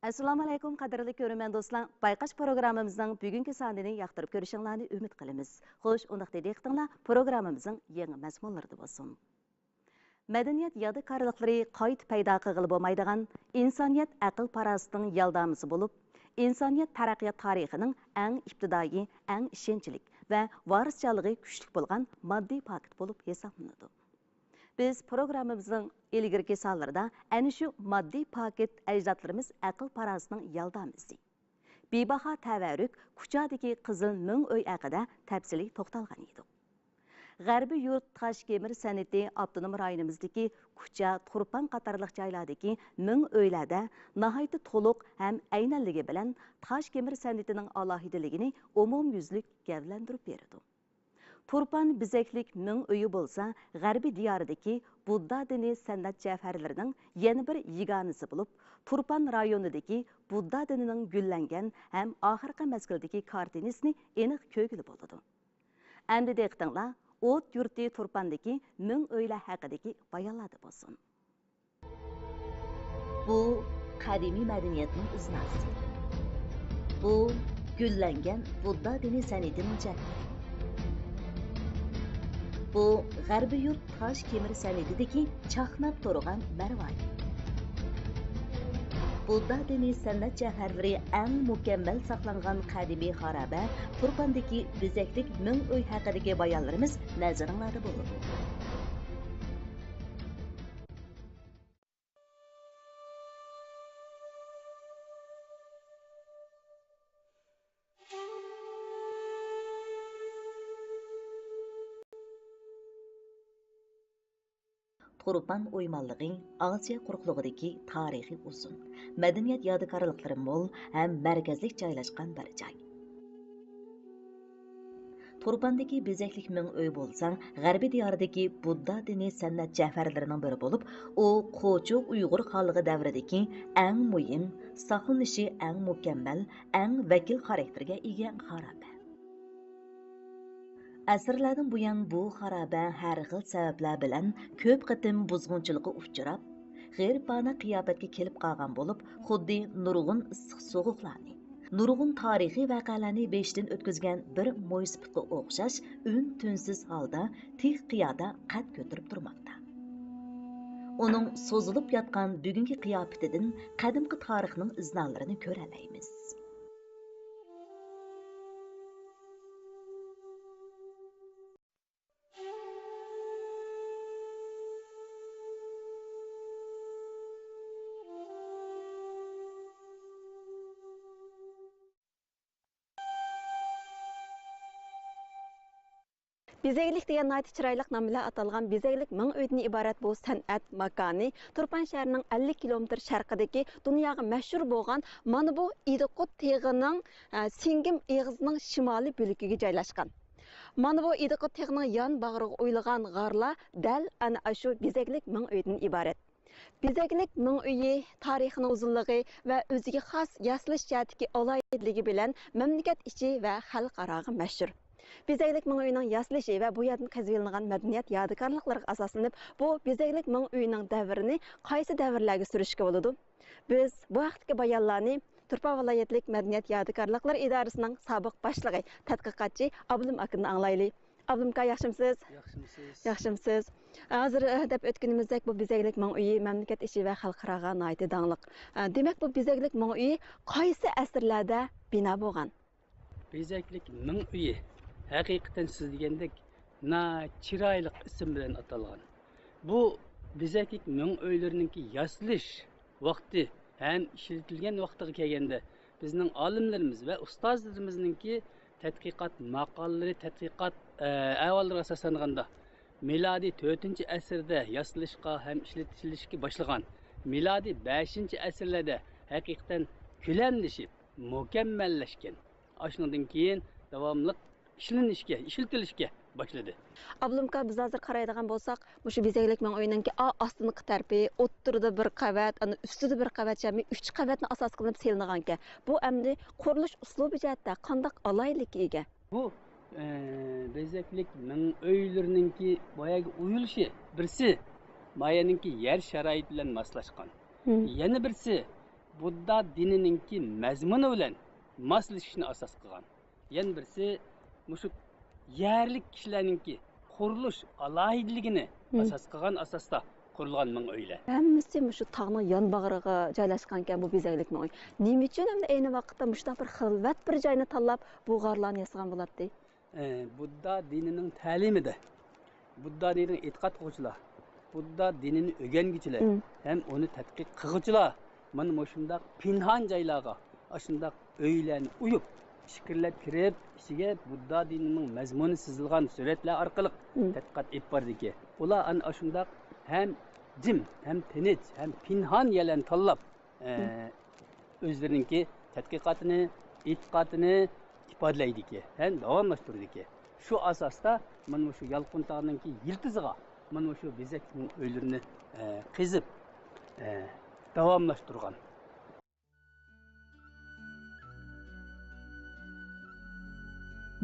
Assalomu alaykum qadrli ko'ruvchi do'stlar. Bayqash programmamizning bugungi sonini yoqtirib ko'rishingizni umid qilamiz. Xo'sh, undaqda diqqatinglar programmamizning yangi mazmunlarida bo'lsin. Madaniyat yodikorliklari qayta paydo qilib bo'lmaydigan insoniyat aql parasitining yaldamisi bo'lib, insoniyat taraqqiyot tarixining eng ibtidoiy, eng ishonchli va varischaligi kuchli bo'lgan moddiy paket bo'lib hisoblanadi. Biz programmamızın ilgirki sonlarida ana shu moddiy paket ajdodlarimiz aql parasitining yaldamisi. Bebaho tavarruk kuchadagi qizil ming uy haqida tafsiliy to'xtalgan edik. G'arbiy yurt Toshkemir san'ati avtonom rayonimizdagi Kucha, Turpan qatorliq joylardagi ming uylarda nihoyatda to'liq ham aynanligi bilan Toshkemir san'atining alohidaligini umumyuzlik gavlandirib berdi. Turpan bizeklik ming uyi bo'lsa, g'arbiy diyoridagi Budda dini san'at javharlarining yana bir yigonisi bo'lib, Turpan rayonidagi Budda dinining gullangan ham oxirgi mazgildagi kartinisini aniq ko'rgili bo'ladi. Endi diqqatinglar, o't yurti Turpandagi ming uylar haqidagi bayonlarda bo'lsin. Bu qadimiy madaniyatning iznasi. Bu gullangan Budda dini san'atining javhari. Bu g'arbiy yurt Toshkemir san'atidagi chaqnab turgan marvoyi. Budda dini san'at javharlari eng mukammal saqlangan qadimiy xaroba Turpandagi bezaklik ming uy haqidagi bayonlarimiz nazaringlarda bo'ladi. Turpan o'ymonlig'ing Osiyo quruqlig'idagi tarixiy uzun, madaniyat yodikorliklari mo'l ham markazlik joylashgan bir joy. Turpandagi bezaklik ming uy bo'lsa, g'arbiy diyoridagi Budda dini san'at javharlarining biri bo'lib, u Qo'chuq Uyg'ur xonligi davridagi eng muhim, saqlanishi eng mukammal, eng vakil xarakterga ega xaroba. Asrlardan buyon bu xaroba har xil sabablar bilan ko'p qatim buzg'unchilikka uchrab, g'iribona qiyofatga kelib qolgan bo'lib, xuddi nurg'un issiq so'g'uqlarni, nurg'un tarixiy voqealarni beshdan o'tkazgan bir mo'ysifga o'xshash un-tunsiz holda tik qiyoda qad ko'tarib turmoqda. Uning so'zilib yotgan bugungi qiyofatidan qadimgi tarixning iznalarini ko'ralaymiz. Bezeklik degan nayt chiroyli nom bilan atalgan bezeklik ming uydan iborat bu san'at makoni Turpan shahrining 50 kilometr sharqidagi dunyoga mashhur bo'lgan mana bu Idiqut teg'ining Singim eg'izining shimoliy bo'lagiga joylashgan. Mana bu Idiqut teg'ining yon bag'riga o'yilgan g'orlar dal ana shu bezeklik ming uydan iborat. Bezeklik ming uyi tarixining uzunligi va o'ziga xos yaslash jihatdagi alohidligi bilan mamlakat ichi va xalqaroga mashhur. Bezeklik ming uyining yaslashi va bu yerdan qazilingan madaniyat yodikorliklariga asoslanib, bu bezeklik ming uyining davrini qaysi davrlarga surishga bo'ladi? Biz bu haqdagi bayonlarni Turpan viloyatlik madaniyat yodikorliklari idorasining sobiq boshlig'i, tadqiqotchi Ablim akamdan anglaylik. Ablim aka, yaxshimisiz? Yaxshimisiz. Hozir deb o'tganimizdek bu bezeklik ming uyi mamlakat ichi va xalqaroga noiti dangliq. Demak, bu bezeklik ming uyi qaysi asrlarda bino bo'lgan? Bezeklik ming uyi haqiqatan siz degandek chiroyli ism bilan atalgan. Bu bezeklik ming uylarininki yaslash vaqti ham ishlatilgan vaqtiga kelganda bizning olimlarimiz va ustozlarimizningki tadqiqot maqolalari, tadqiqot ahvollariga asoslanganda milodiy 4-asrda yaslashga ham ishlatilishga boshlagan. Milodiy 5-asrlarda haqiqatan ko'lamlashib, mukammallashgan. Ashundan keyin davomli ishlatilishga boshladi. Ablamka biz hozir qaraydigan bo'lsak, shu bezeklik ming uyiningki ostingi tarpi, o'ttirida bir qavat, ana ustida bir qavat, jami 3 qavatni asos qilib selingan ekan. Bu endi qurilish uslubi jihatda qanday alaylikka ega? Bu bezeklik ming uylarininki boyaga uyulishi birsi mayaninki yer sharoiti bilan moslashgan. Yana birsi Budda dinininki mazmuni bilan moslashishni asos qilgan. Yana birisi mushu yerlik kishilarninki qurilish alohidligini asos qilgan asosda qurilgan ming uylar. Hammasi shu tog'ning yonbag'riga joylashgan ekan bu bezaklik ming uy. Nima uchun endi ayni vaqtda mushta bir xilvat bir joyni tanlab bu g'orlarni yasagan bo'ladi? Budda dinining ta'limida, Budda dinining e'tiqod qiluvchilar, Budda dinini o'rganguchilar ham uni tadqiq qiluvchilar mana shunday pinhon joylarga, shunday uylarni uyib, fikrlab kirib, ichiga Budda dinining mazmuni chizilgan suratlar orqali tadqiqot olib bordiki, ular ana shunday hem jim, hem tinch, hem pinhon yerlarni tanlab o'zlarininki tadqiqotini, e'tiqodini ifodalaydi hem davomlashtirdiki. Shu asosda mana shu Yalqin tog'ninki yiltiziga mana shu bezakning uylarini qizib davomlashtirgan.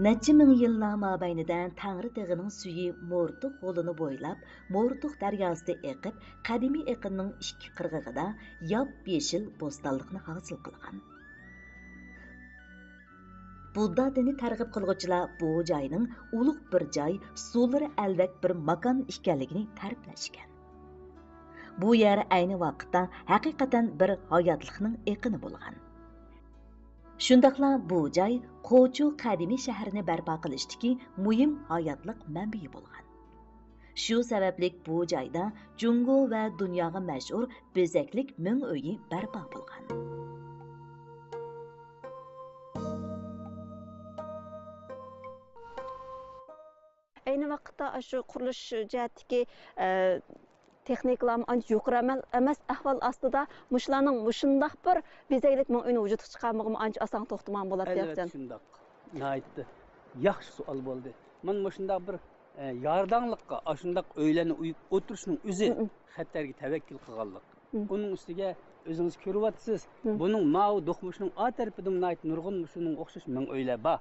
Neçə min yıllar mabaynidan Tangri tağının suyu Mo'rtuq g'olini bo'ylab, Mo'rtuq daryosida eqib, qadimiy eqinning ikki qirg'ig'ida yop-yeshil bo'stonlikni hosil qilgan. Budda dini targ'ib qilguvchilar bu joyning ulug' bir joy, suvlari aldak bir makon ekanligini ta'riflashgan. Bu yer ayni vaqtda haqiqatan bir hayotlikning eqini bo'lgan. Shundaqla bu joy Qo'chu qadimiy shahrini barpo qilishdagi muhim hayotlik manbai bo'lgan. Shu sababli bu joyda Jungo va dunyoga mashhur bezaklik ming uyi barpo bo'lgan. Ayni vaqtda shu qurilish jihatdagi texnikalar ancha yuqori emas ahvol ostida mushlarning mushundaq bir bezaklik ming uyni vujudga chiqarmag'im ancha oson to'xtaman bo'ladi deyapsan. Albatta shundaq. Nihoyatda yaxshi savol bo'ldi. Men mushundaq bir yordamlikqa shundaq uylarni uyib o'tirishning o'zi xatarga tavakkul qilganlik. Uning ustiga o'zingiz ko'ryapsiz. Buning mau do'qmushning o tarafidan nihoyat nurg'un shuning o'xshash ming uylar bor.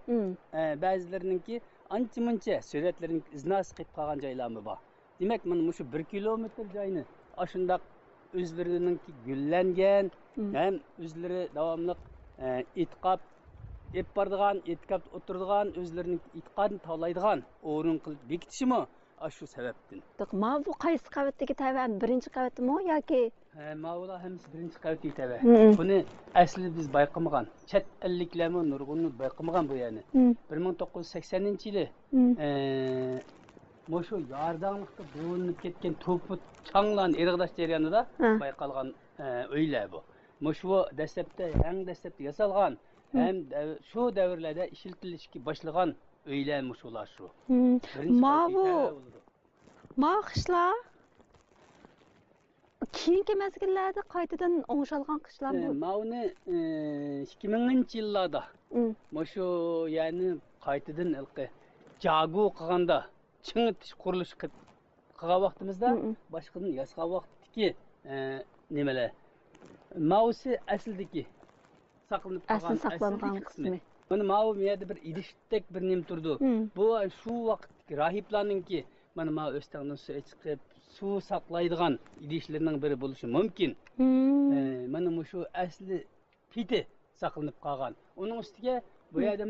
Ba'zilarininki ancha-muncha suratlarning iznasi qilib qolgan joylarmi bor. Demak, mana shu 1 kilometr joyni shundaq o'zlarininki gullangan, ham o'zlari davomli e'tiqod ep bordigan, e'tiqod o'tirdigan, o'zlarining e'tiqodini tavlaydigan o'rin qilib bekitishimi shu sababdan. Ma bu qaysi qavatdagi tavan? Birinchi qavatmi yoki? Ma'ular hammasi birinchi qavatdagi tavan. Buni asli biz bayqamagan. Chet elliklarmi nurg'unni bayqamagan bu yani. 1980-yili Moşu yardımlıkta bulunup ketken topu çanglan ergdaş jarayonida bayqalgan uylar bu. Moşu dastlabda yasalgan hem şu davrlarda işletilishga boshlagan uylar moşular şu. Ma qishlar keyingi mezgillarda qaytadan o'ng'ishalgan qishlar bu. Ma'uni 2000-yillarda moşu yani qaytadan ilqi jagu qilganda Çingitish qurilish qilgan vaqtimizda boshqadan yasqa vaqtdagi nimalar mausi aslidagi saqlanib qolgan qismi. Mana mau yerda bir idishdek bir nim turdi. Bu shu vaqtdagi rohiblarninki mana mau o'stangdan suv chiqib suv saqlaydigan idishlarning biri bo'lishi mumkin. Mana shu asli piti saqlanib qolgan. Uning ustiga bu yerda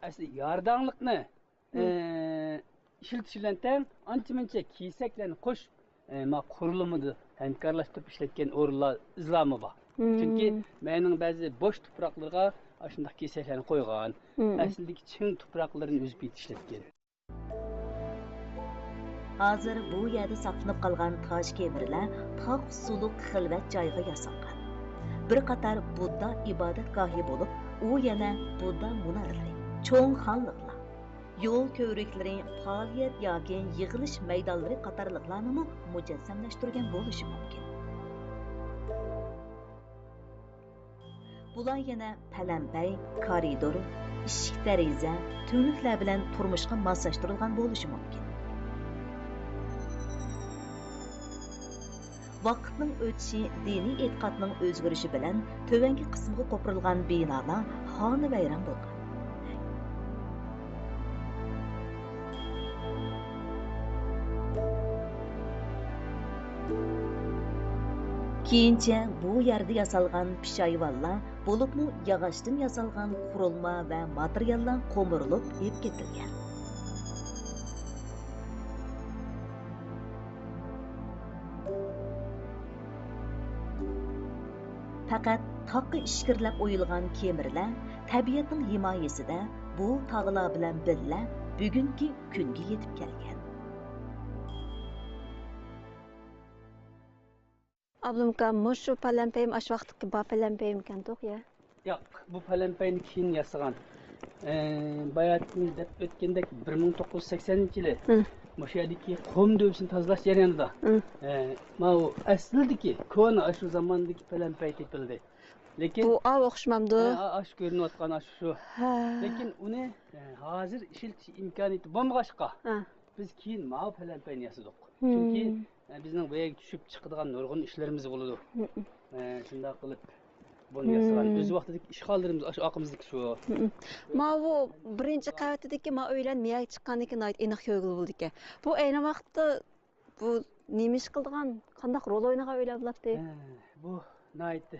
asli yordamlikni işletilenden antimençe kiysaklarını koş qurilimizni hamkorlashtirib ishlatgan o'rinlar izlami bor. Chunki mening ba'zi bo'sh tuproqlarga shunday kiysaklarni qo'ygan, aslidagi chin tuproqlarni o'zib ishlatgan. Hozir bu yerda saqlanib qolgan tosh kemirlar tog' suluq xilvat joyga yasalgan. Bir qator Budda ibodatgohi bo'lib, u yana Budda munaralari, cho'ng xonliqlar, yo'l ko'rikleri, faoliyat yoki yig'ilish maydonlari qatorliqlarni mujassamlashtirgan bo'lishi mumkin. Bular yana palampay, koridor, eshik deraza, tuynuklar bilan turmushga moslashtirilgan bo'lishi mumkin. Vaqtning o'tishi, diniy e'tiqodning o'zgarishi bilan tovangi qismga qo'pirilgan binolar xonavayron bo'lgan. Keyincha bu yerda yasalgan pishayvonlar bo'libmi yog'ochdan yasalgan qurilma va materiallar qo'mirilib olib ketilgan. Faqat taqqa ishkirlab o'yilgan kemirlar tabiatning himoyasida bu tog'lar bilan birga bugungi kunga yetib kelgan. Ablamka mushu palampayim aş vaqtdagi ba palampayim kan to'q ya. Yo'q, bu palampayni keyin yasagan. Bayatni deb o'tgandek 1980-yili Mushu yerdagi qum dövsini tozalash jarayonida mana aslidagi kona shu zamondagi palampay tepildi. Lekin bu o'xshamamdi. Ash ko'rinayotgan shu. Lekin uni hozir ishiltish imkoniyati bo'lmag'achqa biz keyin mana palampayni yasadik. Chunki bizning bu yerga tushib chiqadigan nurg'un ishlarimiz bo'ladi. Shunday qilib bunu yasagan. O'z vaqtidagi ishg'ollarimiz shu oqimizdagi shu. Mana birinchi qavatidagi ma o'ylan miya chiqqandan keyin aniq ko'ngil bo'ldi ekan. Bu ayni vaqtda bu nima ish qilgan, qanday rol o'ynagan o'ylabdi? Bu naytdi.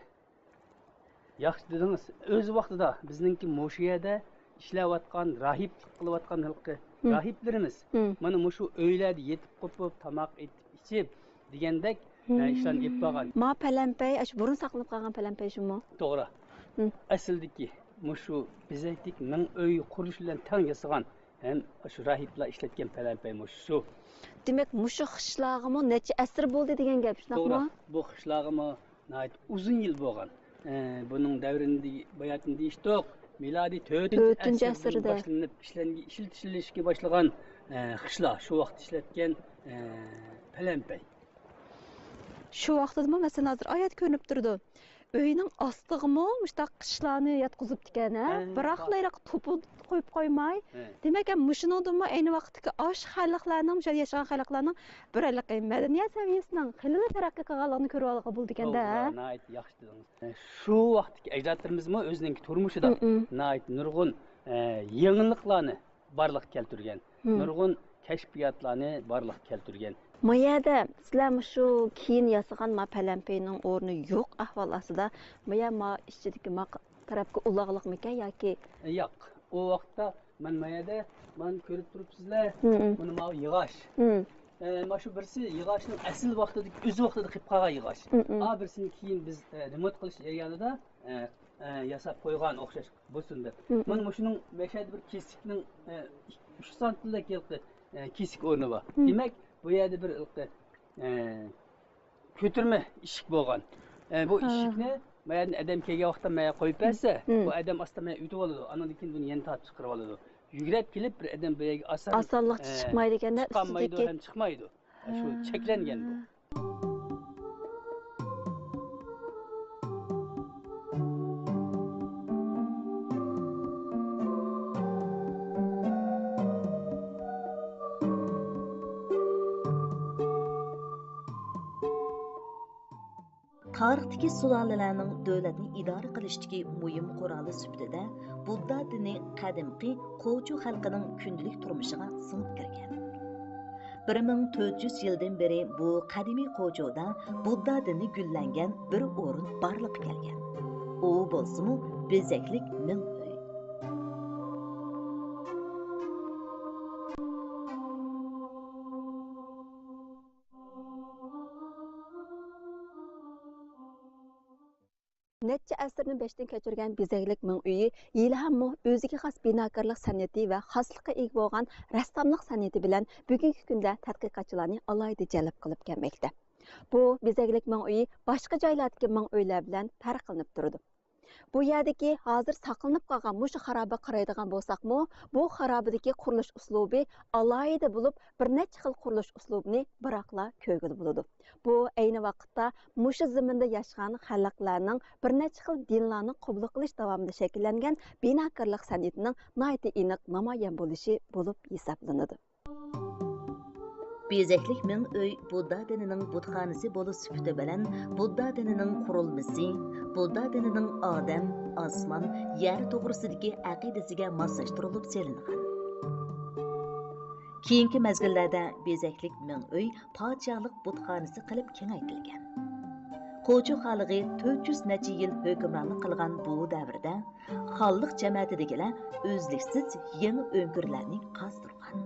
Yaxshi dedingiz. O'z vaqtida bizningki Moshiyada ishlayotgan, rahiblik qilayotgan xalqi, rahiblarimiz mana shu o'ylarda yetib qopib, tamoq etib, ichib degandek ishlarni ep bo'lgan. Ma palampay, ash burun saqlanib qolgan palampay shumi? To'g'ri. Aslidagi shu bizaytik ming uy qurish bilan tang yasagan ham shu rahiblar ishlatgan palampay shu. Demak, mushu qishlog'imi necha asr bo'ldi degan gap shunaqmi? To'g'ri. Bu qishlog'imi uzun yil bo'lgan. Buning davrini bayatini deyishdik. Milodiy 4-asrda boshlanib ishlatishga boshlagan qishloq shu vaqt ishlatgan palampay. Shu vaqtda masalan hozir oyat ko'rinib turdi. Uyning ostig'imi mushtaq qishlarni yotqizib ekan, biroqlar to'pib qo'yib qo'ymay. Demak, mushinodimi ayni vaqtdagi osh xalqlarning, o'sha yashagan xalqlarning bir madaniyat saviyasining qilini taraqqiy qilganligini ko'rib olgan bo'ldi ekanda. Nayt yaxshi dedingiz. Shu vaqtdagi ajdodlarimizmi o'zining turmushida nayt nurg'un yangiliklarni barliq keltirgan. Nurg'un kashfiyotlarni barliq keltirgan. Mayada sizlar shu keyin yasagan ma palampayning o'rni yo'q ahvol ostida, ma ichidagi ma tarafga uloqliqmikan yoki? Yo'q. O vaqtda mayada ko'rib turibsizlar, buni ma yig'osh. Mana shu birisi yig'oshning asl vaqtidagi o'z vaqtida qilib qolgan yig'osh. Birisini keyin biz remont qilish jarayonida yasab qo'ygan o'xshash bo'lsin deb. Mana shuning mashhad bir kesikning 3 santimlik kesik o'rni bor. Demak, bu yerda bir ko'tirma eshik bo'lgan. Bu eshikni maydan adam kelgan vaqtda maya qo'yib bersa, bu adam asta maya yutib oladi. Andan keyin buni yana tortib chiqarib oladi. Yugrab kelib bir adam bu yerga osonlik chiqmaydi ekanda, chiqmaydi ham chiqmaydi. Shu cheklangan bu. Tarixdagi sulolalarning davlatni idora qilishdagi muhim quroli sifatida Budda dini qadimgi Qo'ju xalqining kundalik turmushiga singib kirgan. 1400 yildan beri bu qadimiy Qo'juda Budda dini gullangan bir o'rin barliqqa kelgan. U bo'lsa-mu bezaklik ming uy. Necha asrni beshdan kechirgan bezaklik ming uyi yilhammo o'ziga xos binokorlik san'ati va xoslikqa ega bo'lgan rassomlik san'ati bilan bugungi kunda tadqiqotchilarni alohida jalb qilib kelmoqda. Bu bezaklik ming uyi boshqa joylardagi ming uylar bilan farqlanib turadi. Bu yerdagi hozir saqlanib qolgan mushu xaroba qaraydigan bo'lsaqmi, bu xarobadagi qurilish uslubi alohida bo'lib, bir necha xil qurilish uslubini biroqla ko'rgil bo'ladi. Bu ayni vaqtda mushu zaminda yashagan xalqlarning bir necha xil dinlarni qabul qilish davomida shakllangan binokorlik san'atining nihoyatda aniq namoyon bo'lishi bo'lib hisoblanadi. Bezaklik ming uy Budda dinining butxonasi bo'lish sifati bilan Budda dinining qurilmasi, Budda dinining odam, osmon, yer to'g'risidagi aqidasiga moslashtirilib selingan. Keyingi mezgillarda bezaklik ming uy podshohlik butxonasi qilib kengaytirilgan. Qo'chu xalqi 400 necha yil hukmronlik qilgan bu davrda xalq jamiyatidagilar o'zliksiz yangi o'ngirlarni qazdirgan.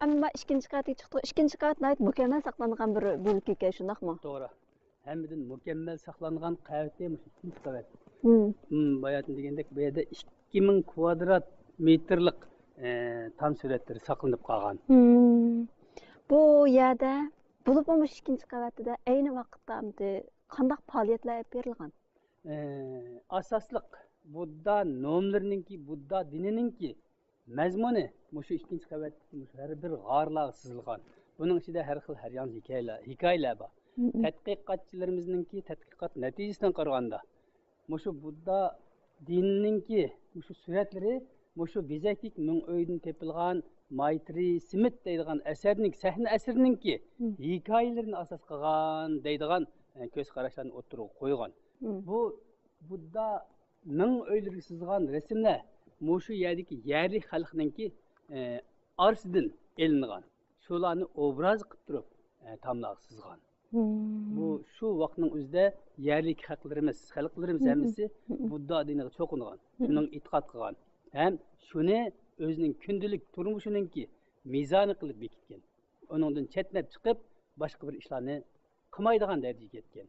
Amma ikkinchi qavatga chiqdik. Ikkinchi qavat nayt mukammal saqlangan bir bo'lak ekan, shundaqmi? To'g'ri. Hammadan mukammal saqlangan qavatda ikkinchi qavat. Bayatın degandek bu yerda 2000 kvadrat metrlik tam suratlar saqlanib qolgan. Bu yerda bo'lib olmuş ikkinchi qavatida ayni vaqtda qanday faoliyatlar olib berilgan? Asosliq Budda nomlarininki, Budda dinininki mazmuni mushu ikkinchi qavatda har bir g'orlar sızılgan. Buning ichida har xil har yangi hikoyalar bor. Tadqiqotchilarimizninki tadqiqot natijasidan qaraganda mushu Budda dinininki mushu suratlari mushu bezaklik ming o'ydan tepilgan Maitri Smith deydigan asarning sahna asarininki hikoyalarini asos qilgan deydigan ko'z qarashlarni o'tirib qo'ygan. Bu Budda ming o'ylariga sızgan rasmlar mushu yerdagi yerli xalqninki arsidan elingan. Shularni obraz qilib turib tamlaq sızgan. Bu şu vaqtning o'zida yerlik xalqlarimiz hammasi Budda diniga cho'qingan, shuning e'tiqod qilgan. Ham shuni o'zining kundalik turmushininki mezoni qilib bekitgan. Uningdan chetnab chiqib, boshqa bir ishlarni qilmaydigan darajaga yetgan.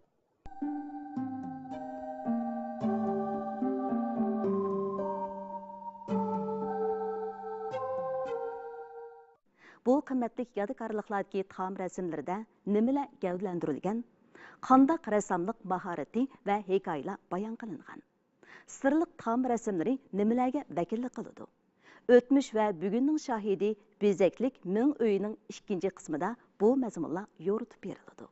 Bu qimmatli yodikorliklardagi tam rasmlarda nimalar gavdalantirilgan, qanday rassomlik mahorati va hikoyalar bayon qilingan. Sirliq tam rasmlari nimalarga vakillik qiladi? O'tmish va bugunning shohidi bezaklik ming uyining ikkinchi qismida bu mazmunlar yoritib beriladi.